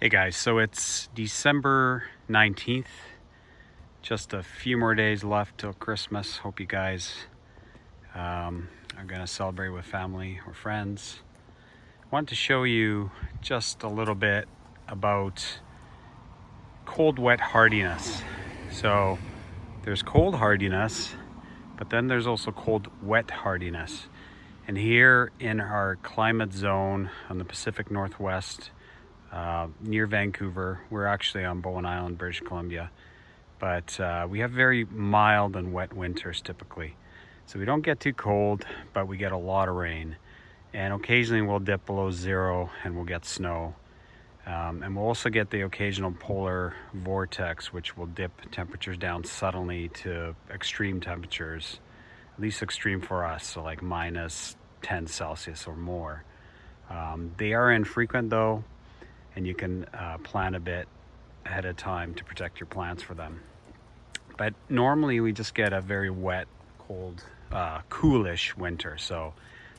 Hey guys, so it's December 19th, just a few more days left till Christmas. Hope you guys are gonna celebrate with family or friends. I wanted to show you just a little bit about cold wet hardiness. So there's cold hardiness, but then there's also cold wet hardiness. And here in our climate zone on the Pacific Northwest, near Vancouver, we're actually on Bowen Island, British Columbia, but we have very mild and wet winters typically. So we don't get too cold, but we get a lot of rain. And occasionally we'll dip below zero and we'll get snow. And we'll also get the occasional polar vortex, which will dip temperatures down suddenly to extreme temperatures, at least extreme for us, so like minus 10 Celsius or more. They are infrequent though, and you can plan a bit ahead of time to protect your plants for them. But normally we just get a very wet, cold, coolish winter. So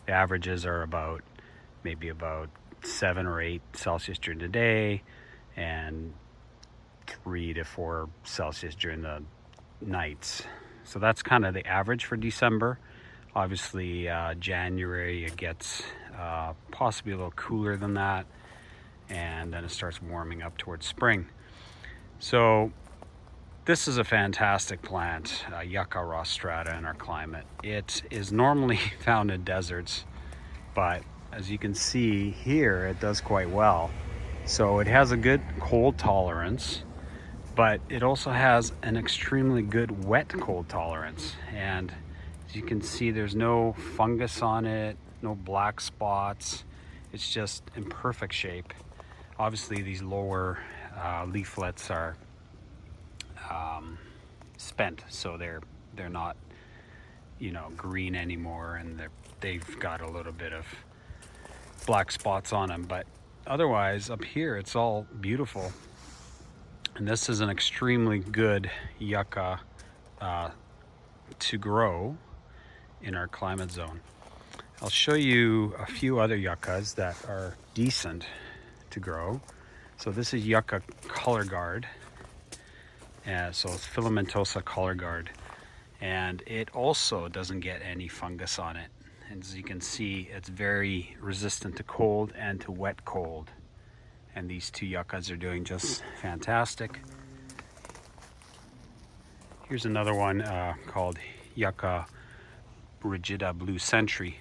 the averages are maybe about 7 or 8 Celsius during the day and 3 to 4 Celsius during the nights. So that's kind of the average for December. Obviously January it gets possibly a little cooler than that, and then it starts warming up towards spring. So this is a fantastic plant, Yucca rostrata, in our climate. It is normally found in deserts, but as you can see here, it does quite well. So it has a good cold tolerance, but it also has an extremely good wet cold tolerance. And as you can see, there's no fungus on it, no black spots. It's just in perfect shape. Obviously these lower leaflets are spent, so they're not, green anymore, and they've got a little bit of black spots on them. But otherwise up here it's all beautiful, and this is an extremely good yucca to grow in our climate zone. I'll show you a few other yuccas that are decent to grow. So this is Yucca color guard, so it's filamentosa color guard, and it also doesn't get any fungus on it. And as you can see, it's very resistant to cold and to wet cold, and these two yuccas are doing just fantastic. Here's another one called Yucca rigida blue sentry.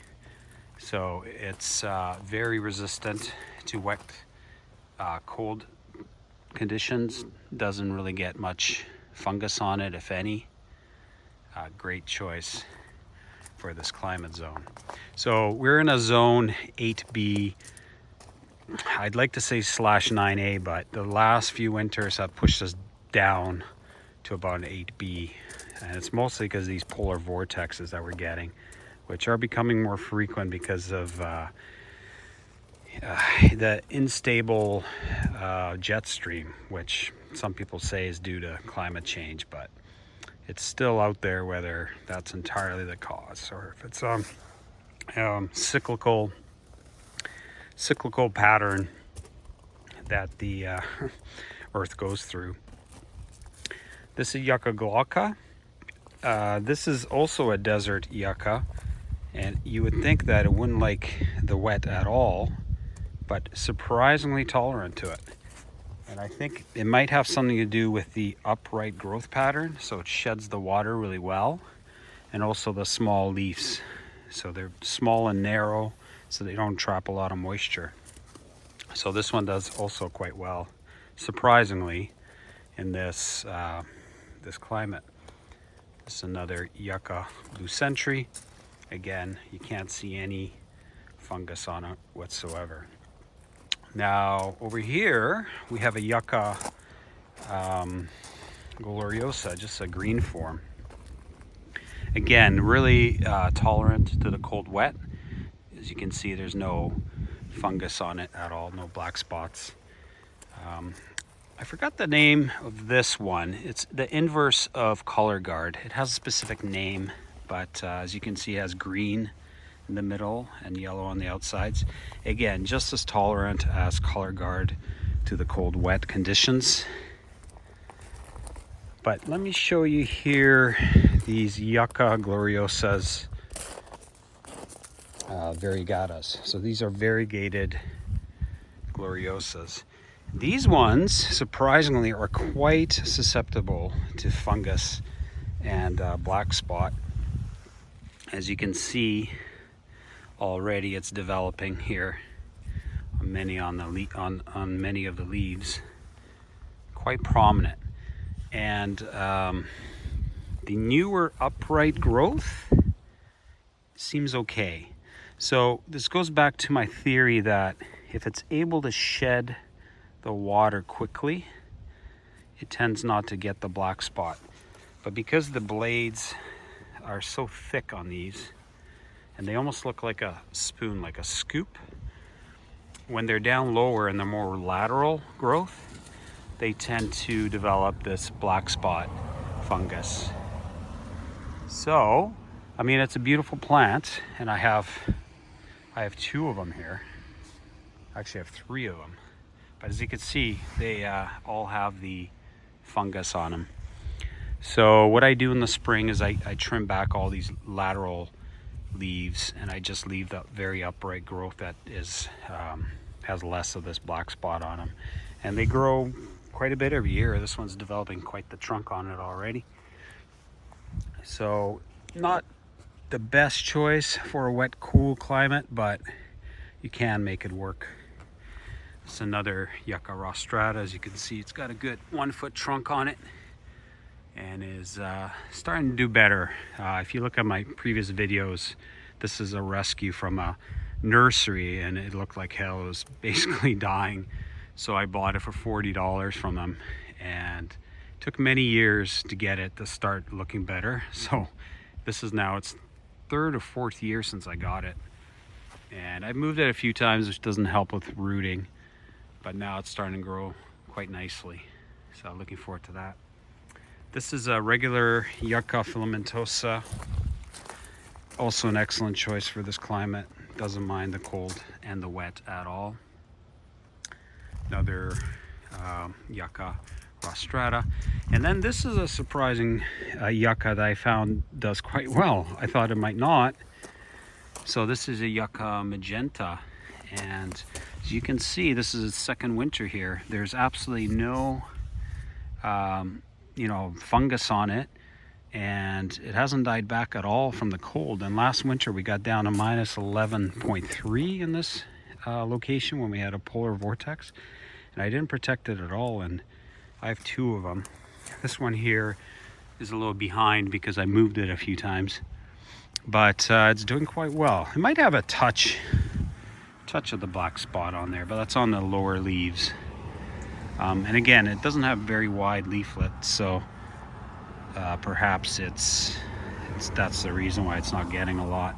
So it's very resistant to wet cold conditions, doesn't really get much fungus on it, if any. Great choice for this climate zone. So we're in a zone 8B, I'd like to say /9A, but the last few winters have pushed us down to about an 8B, and it's mostly because these polar vortexes that we're getting, which are becoming more frequent because of the unstable jet stream, which some people say is due to climate change, but it's still out there whether that's entirely the cause or if it's cyclical pattern that the earth goes through. This is Yucca glauca. This is also a desert yucca, and you would think that it wouldn't like the wet at all, but surprisingly tolerant to it. And I think it might have something to do with the upright growth pattern, so it sheds the water really well, and also the small leaves. So they're small and narrow, so they don't trap a lot of moisture. So this one does also quite well, surprisingly, in this this climate. This is another Yucca blue sentry. Again, you can't see any fungus on it whatsoever. Now over here we have a Yucca gloriosa, just a green form. Again, really tolerant to the cold wet. As you can see, there's no fungus on it at all, no black spots. I forgot the name of this one. It's the inverse of color guard. It has a specific name, but as you can see, it has green in the middle and yellow on the outsides. Again, just as tolerant as color guard, to the cold, wet conditions. But let me show you here these Yucca gloriosas, variegatas. So these are variegated gloriosas. These ones, surprisingly, are quite susceptible to fungus and black spot. As you can see, already it's developing here on many on many of the leaves, quite prominent. And the newer upright growth seems okay. So this goes back to my theory that if it's able to shed the water quickly, it tends not to get the black spot. But because the blades are so thick on these, and they almost look like a spoon, like a scoop, when they're down lower and they're more lateral growth, they tend to develop this black spot fungus. So, I mean, it's a beautiful plant, and I have 2 of them here. Actually, I have 3 of them. But as you can see, they all have the fungus on them. So what I do in the spring is I trim back all these lateral leaves, and I just leave the very upright growth that is has less of this black spot on them. And they grow quite a bit every year. This one's developing quite the trunk on it already. So not the best choice for a wet, cool climate, but you can make it work. It's another Yucca rostrata. As you can see, it's got a good 1-foot trunk on it and is starting to do better. If you look at my previous videos, this is a rescue from a nursery, and it looked like hell. It was basically dying. So I bought it for $40 from them, and it took many years to get it to start looking better. So this is now its 3rd or 4th year since I got it. And I've moved it a few times, which doesn't help with rooting, but now it's starting to grow quite nicely. So looking forward to that. This is a regular Yucca filamentosa. Also an excellent choice for this climate. Doesn't mind the cold and the wet at all. Another Yucca rostrata. And then this is a surprising Yucca that I found does quite well. I thought it might not. So this is a Yucca magenta, and as you can see, this is its 2nd winter here. There's absolutely no fungus on it, and it hasn't died back at all from the cold. And last winter we got down to minus 11.3 in this location when we had a polar vortex, and I didn't protect it at all. And I have 2 of them. This one here is a little behind because I moved it a few times, but it's doing quite well. It might have a touch of the black spot on there, but that's on the lower leaves. And again, it doesn't have very wide leaflets, so perhaps it's that's the reason why it's not getting a lot.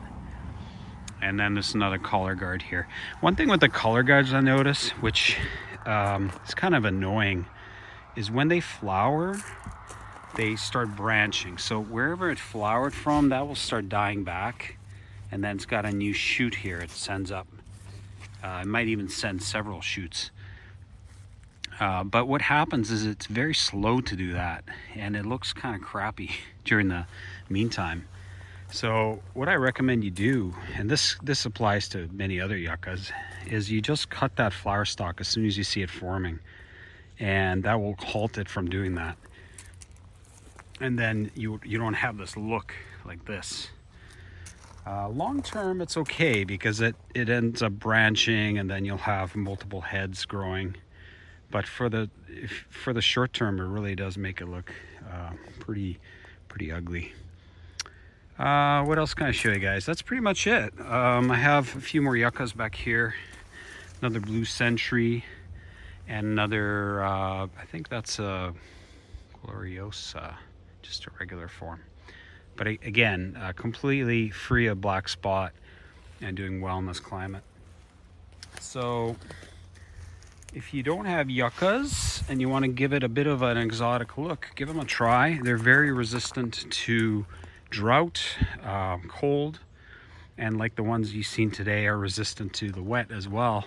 And then there's another collar guard here. One thing with the collar guards I notice, which is kind of annoying, is when they flower, they start branching. So wherever it flowered from, that will start dying back, and then it's got a new shoot here it sends up. It might even send several shoots. But what happens is it's very slow to do that, and it looks kind of crappy during the meantime. So what I recommend you do, and this applies to many other yuccas, is you just cut that flower stalk as soon as you see it forming, and that will halt it from doing that. And then you don't have this look like this. Long term, it's okay because it ends up branching, and then you'll have multiple heads growing. But for the short term, it really does make it look pretty ugly. What else can I show you guys? That's pretty much it. I have a few more yuccas back here. Another blue century, and another, I think that's a gloriosa, just a regular form. But again, completely free of black spot and doing well in this climate. So if you don't have yuccas and you want to give it a bit of an exotic look, give them a try. They're very resistant to drought, cold, and like the ones you've seen today, are resistant to the wet as well.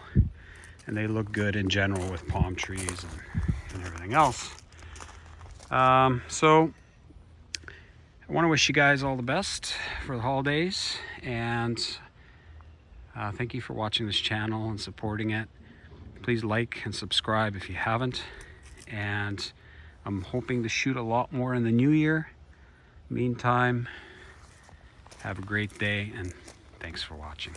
and they look good in general with palm trees and everything else. So I want to wish you guys all the best for the holidays, and thank you for watching this channel and supporting it. Please like and subscribe if you haven't, and I'm hoping to shoot a lot more in the new year. Meantime, have a great day, and thanks for watching.